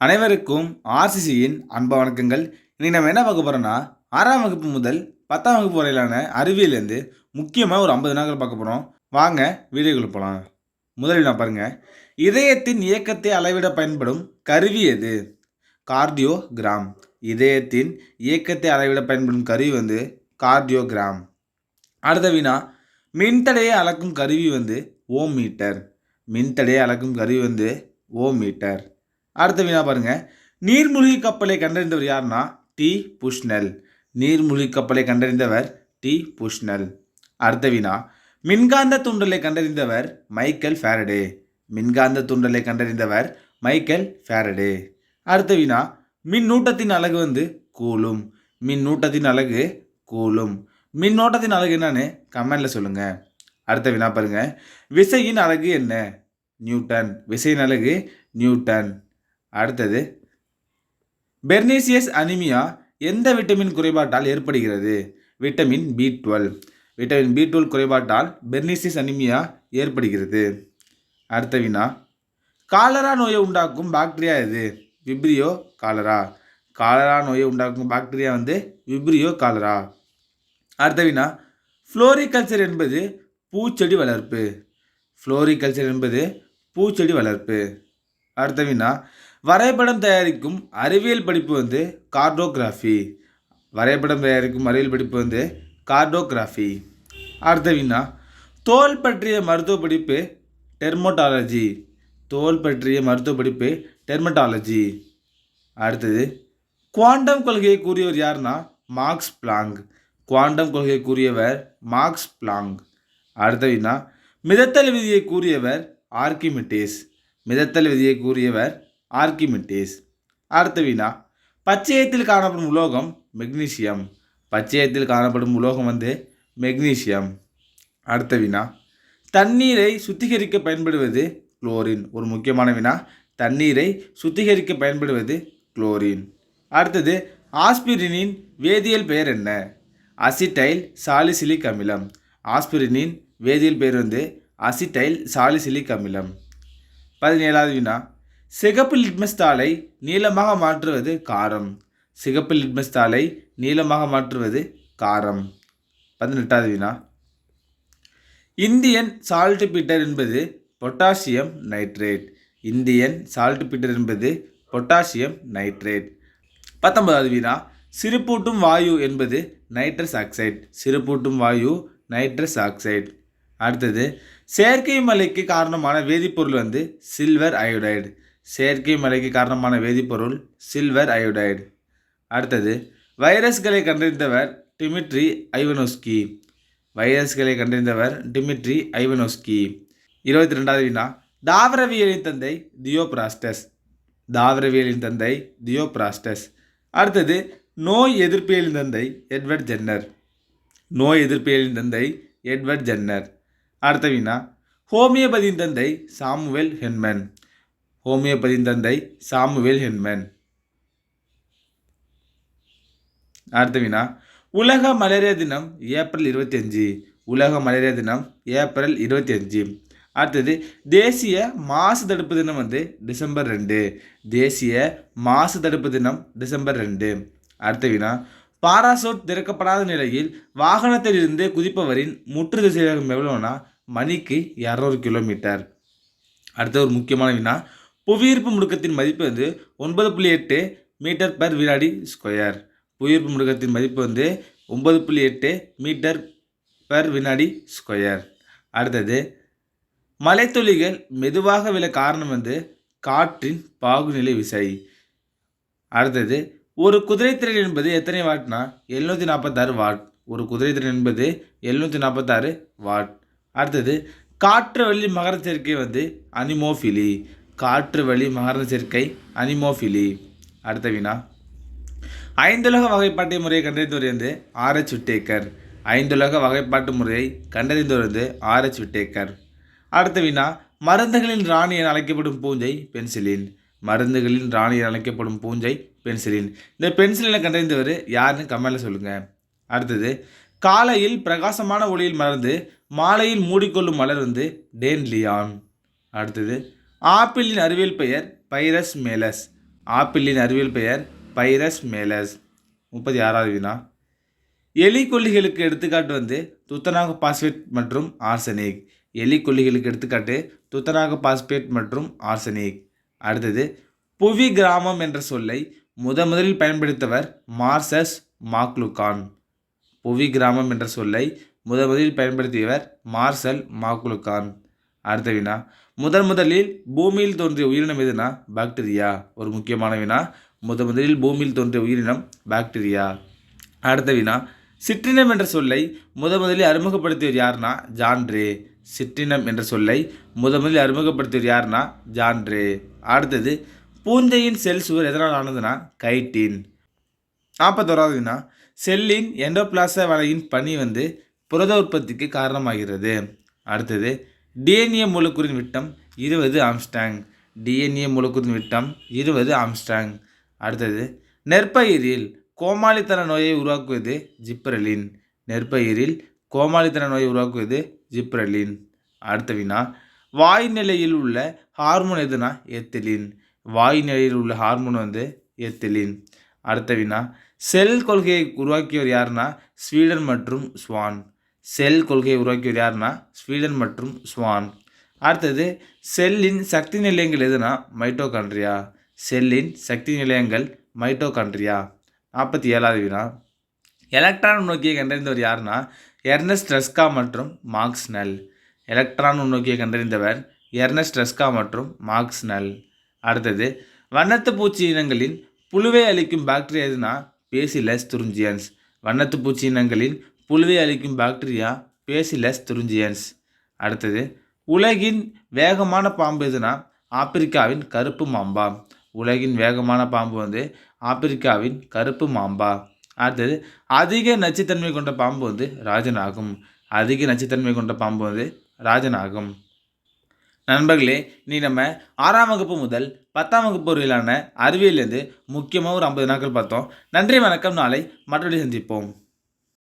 அனைவருக்கும் ஆர்சிசியின் அன்பு வணக்கங்கள். இன்னைக்கு நம்ம என்ன பார்க்க போறோம்னா, 6ஆம் வகுப்பு முதல் 10ஆம் வகுப்பு வரையிலான அறிவியலேருந்து முக்கியமாக ஒரு 50 வினாக்கள் பார்க்க போகிறோம். வாங்க வீடியோக்குள்ள போகலாம். முதல் வினா பாருங்க. இதயத்தின் இயக்கத்தை அளவிட பயன்படும் கருவி எது? கார்டியோகிராம். இதயத்தின் இயக்கத்தை அளவிட பயன்படும் கருவி கார்டியோகிராம். அடுத்த வினா. மின்தடையை அளக்கும் கருவி ஓம் மீட்டர். மின்தடையை அளக்கும் கருவி ஓம் மீட்டர். அடுத்த வினா பாருங்க. நீர்மூழ்கி கப்பலை கண்டறிந்தவர் யாருன்னா டி புஷ்னல். நீர்மூழ்கி கப்பலை கண்டறிந்தவர் டி புஷ்னல். அடுத்த வினா. மின்காந்த தூண்டலை கண்டறிந்தவர் மைக்கேல் ஃபாரடே. மின்காந்த தூண்டலை கண்டறிந்தவர் மைக்கேல் ஃபாரடே. அடுத்த வினா. மின்னூட்டத்தின் அலகு கூலும். மின்னூட்டத்தின் அலகு கூலும். மின்னோட்டத்தின் அலகு என்னன்னு கமெண்ட்ல சொல்லுங்க. அடுத்த வினா பாருங்க. விசையின் அலகு என்ன? நியூட்டன். விசையின் அலகு நியூட்டன். அடுத்தது. பெர்னீசியஸ் அனிமியா எந்த விட்டமின் குறைபாட்டால் ஏற்படுகிறது? Vitamin B12. விட்டமின் B12 குறைபாட்டால் பெர்னீசியஸ் அனிமியா ஏற்படுகிறது. அடுத்த வினா. காலரா நோயை உண்டாக்கும் பாக்டீரியா எது? Vibrio cholera. காலரா நோயை உண்டாக்கும் பாக்டீரியா விப்ரியோ காலரா. அடுத்த வினா. ஃப்ளோரிகல்ச்சர் என்பது பூச்செடி வளர்ப்பு. ஃப்ளோரிகல்ச்சர் என்பது பூச்செடி வளர்ப்பு. அடுத்த வினா. வரைபடம் தயாரிக்கும் அறிவியல் படிப்பு கார்டோகிராஃபி. வரைபடம் தயாரிக்கும் அறிவியல் படிப்பு கார்டோகிராஃபி. அடுத்த வினா. தோல் பற்றிய மருத்துவ படிப்பு டெர்மோட்டாலஜி. தோல் பற்றிய மருத்துவ படிப்பு டெர்மட்டாலஜி. அடுத்தது. குவாண்டம் கொள்கையை கூறியவர் யாருன்னா மார்க்ஸ் பிளாங்க். குவாண்டம் கொள்கையை கூறியவர் மார்க்ஸ் பிளாங்க். அடுத்த வினா. மிதத்தல் விதியை கூறியவர் ஆர்கிமிடிஸ். மிதத்தல் விதியை கூறியவர் ஆர்கிமிடிஸ். அடுத்த வினா. பச்சையத்தில் காணப்படும் உலோகம் மெக்னீசியம். பச்சையத்தில் காணப்படும் உலோகம் மெக்னீசியம். அடுத்த வினா. தண்ணீரை சுத்திகரிக்க பயன்படுவது குளோரின். ஒரு முக்கியமான வினா. தண்ணீரை சுத்திகரிக்க பயன்படுவது குளோரின். அடுத்தது. ஆஸ்பிரினின் வேதியியல் பெயர் என்ன? அசிட்டைல் சாலிசிலிக் அமிலம். ஆஸ்பிரினின் வேதியியல் பெயர் அசிட்டைல் சாலிசிலிக் அமிலம். 17வது வினா. சிகப்பு லிட்மஸ் தாளை நீளமாக மாற்றுவது காரம். சிகப்பு லிட்மஸ் தாளை நீளமாக மாற்றுவது காரம். 18வது வினா. இந்தியன் சால்ட் பீட்டர் என்பது potassium nitrate. Indian salt Peter என்பது பொட்டாசியம் நைட்ரேட். 19வது வினா. சிறுபூட்டும் வாயு என்பது நைட்ரஸ் ஆக்சைடு. சிறுபூட்டும் வாயு நைட்ரஸ் ஆக்சைடு. அடுத்தது. செயற்கை மலைக்கு காரணமான வேதிப்பொருள் சில்வர் அயோடைடு. செயற்கை மலைக்கு காரணமான வேதிப்பொருள் சில்வர் அயோடைடு. அடுத்தது. வைரஸ்களை கண்டறிந்தவர் டிமிட்ரி ஐவனோஸ்கி. வைரஸ்களை கண்டறிந்தவர் டிமிட்ரி ஐவனோஸ்கி. 22வது வினா. தாவரவியலின் தந்தை தியோபிராஸ்டஸ். தாவரவியலின் தந்தை தியோபிராஸ்டஸ். அடுத்தது. நோய் எதிர்ப்பியலின் தந்தை எட்வர்ட் ஜென்னர். நோய் எதிர்ப்பியலின் தந்தை எட்வர்ட் ஜென்னர். அடுத்த வினா. ஹோமியோபதியின் தந்தை சாமுவேல் ஹென்மன். ஹோமியோபதியின் தந்தை சாமுவேல் ஹென்மன். அடுத்த வினா. உலக மலேரியா தினம் ஏப்ரல் 25. உலக மலேரியா தினம் ஏப்ரல் 25. அடுத்தது. தேசிய மாசு தடுப்பு தினம் டிசம்பர் 2. தேசிய மாசு தடுப்பு தினம் டிசம்பர் 2. அடுத்த வினா. பாராசூட் திறக்கப்படாத நிலையில் வாகனத்தில் இருந்து குதிப்பவரின் முற்று திசைவேகம் எவ்வளோனா மணிக்கு 200 கிலோமீட்டர். அடுத்த ஒரு முக்கியமான வினா. புவியீர்ப்பு முடுக்கத்தின் மதிப்பு 9.8 மீட்டர் பர் வினாடி ஸ்கொயர். புவியீர்ப்பு முடுக்கத்தின் மதிப்பு 9.8 மீட்டர் பர் வினாடி ஸ்கொயர். அடுத்தது. மலைத்துளிகள் மெதுவாக விழ காரணம் காற்றின் பாகுநிலை விசை. அடுத்தது. ஒரு குதிரைத்திறன் என்பது எத்தனை வாட்னா 746 வாட். ஒரு குதிரைத்திறன் என்பது 746 வாட். அடுத்தது. காற்று வழி மகர சேர்க்கை அனிமோஃபிலி. காற்று வழி மகர சேர்க்கை அனிமோஃபிலி. அடுத்த வினா. ஐந்துலக வகைப்பாட்டு முறையை கண்டறிந்தவர் RH விட்டேக்கர். ஐந்துலக வகைப்பாட்டு முறையை கண்டறிந்தவர் RH விட்டேக்கர். அடுத்த வினா. மருந்துகளின் ராணி என அழைக்கப்படும் பூஞ்சை பென்சிலின். மருந்துகளின் ராணி என அழைக்கப்படும் பூஞ்சை பென்சிலின். இந்த பென்சிலினை கண்டறிந்தவர் யாருன்னு கமெண்ட்ல சொல்லுங்க. அடுத்தது. காலையில் பிரகாசமான ஒளியில் மலர்ந்து மாலையில் மூடிக்கொள்ளும் மலர் டேன்லியான். அடுத்தது. ஆப்பிளின் அறிவியல் பெயர் பைரஸ் மேலஸ். ஆப்பிளின் அறிவியல் பெயர் பைரஸ் மேலஸ். 36வது வினா. எலிக்கொல்லிகளுக்கு எடுத்துக்காட்டு வந்து துத்தநாக பாஸ்பேட் மற்றும் ஆர்சனிக். எலிக்கொல்லிகளுக்கு எடுத்துக்காட்டு துத்தநாக பாஸ்பேட் மற்றும் ஆர்சனிக். அடுத்தது, புவி கிராமம் என்ற சொல்லை முதலில் பயன்படுத்தவர் மார்சஸ் மாக்லுகான். புவி கிராமம் என்ற சொல்லை முதலில் பயன்படுத்தியவர் மார்சல் மாக்லுகான். அடுத்த வினா. முதலில் பூமியில் தோன்றிய உயிரினம் எதுனா பாக்டீரியா. ஒரு முக்கியமான வினா. முதலில் பூமியில் தோன்றிய உயிரினம் பாக்டீரியா. அடுத்த வினா. சிற்றினம் என்ற சொல்லை முதலில் அறிமுகப்படுத்தியவர் யாருன்னா ஜான் ரே. சிற்றினம் என்ற சொல்லை முதலில் அறிமுகப்படுத்தியவர் யாருன்னா ஜான் ரே. அடுத்தது, பூஞ்சையின் செல் சுவர் எதனால் ஆனதுன்னா கைட்டின். 41வது வினா. செல்லின் எண்டோபிளாச வலையின் பணி வந்து புரத உற்பத்திக்கு காரணமாகிறது. அடுத்தது, டிஎன்ஏ மூலக்கூறின் விட்டம் 20 ஆம்ஸ்டாங். டிஎன்ஏ மூலக்கூறின் விட்டம் 20 ஆம்ஸ்டாங். அடுத்தது, நெற்பயிரில் கோமாளித்தன நோயை உருவாக்குவது ஜிப்ரலின். நெற்பயிரில் கோமாளித்தன நோயை உருவாக்குவது ஜிப்ரலின். அடுத்த வினா. வாய் நிலையில் உள்ள ஹார்மோன் எதுனா எத்திலின். வாய் நிலையில் உள்ள ஹார்மோன் வந்து எத்திலின். அடுத்த வினா. செல் கொள்கையை உருவாக்கியவர் யாருன்னா ஸ்வீடன் மற்றும் ஸ்வான். செல் கொள்கையை உருவாக்கியவர் யாருன்னா ஸ்வீடன் மற்றும் ஸ்வான். அடுத்தது, செல்லின் சக்தி நிலையங்கள் எதுனா மைட்டோகாண்ட்ரியா. செல்லின் சக்தி நிலையங்கள் மைட்டோகாண்ட்ரியா. 47வது வினா. எலக்ட்ரான் நுண்ணோக்கியை கண்டறிந்தவர் யாருன்னா எர்னஸ்ட் ரஸ்கா மற்றும் மார்க்ஸ் நல். எலக்ட்ரான் நுண்ணோக்கியை கண்டறிந்தவர் எர்னஸ்ட் ரஸ்கா மற்றும் மார்க்ஸ் நல். அடுத்தது, வண்ணத்து பூச்சி இனங்களின் புழுவை அளிக்கும் பாக்டீரியா எதுனா பேசிலஸ் துரிஞ்சியன்ஸ். வண்ணத்து பூச்சி இனங்களின் புழுவை அளிக்கும் பாக்டீரியா பேசிலஸ் துரிஞ்சியன்ஸ். அடுத்தது, உலகின் வேகமான பாம்பு எதுனா ஆப்பிரிக்காவின் கருப்பு மாம்பா. உலகின் வேகமான பாம்பு வந்து ஆப்பிரிக்காவின் கருப்பு மாம்பா. அடுத்தது, அதிக நச்சுத்தன்மை கொண்ட பாம்பு வந்து ராஜநாகம். அதிக நச்சுத்தன்மை கொண்ட பாம்பு வந்து ராஜநாகம். நண்பர்களே, நீ நம்ம 6ஆம் வகுப்பு முதல் 10ஆம் வகுப்பு வரையிலான அறிவியலேருந்து முக்கியமாக ஒரு 50 நாட்கள் பார்த்தோம். நன்றி, வணக்கம். நாளை மற்றபடி சந்திப்போம்.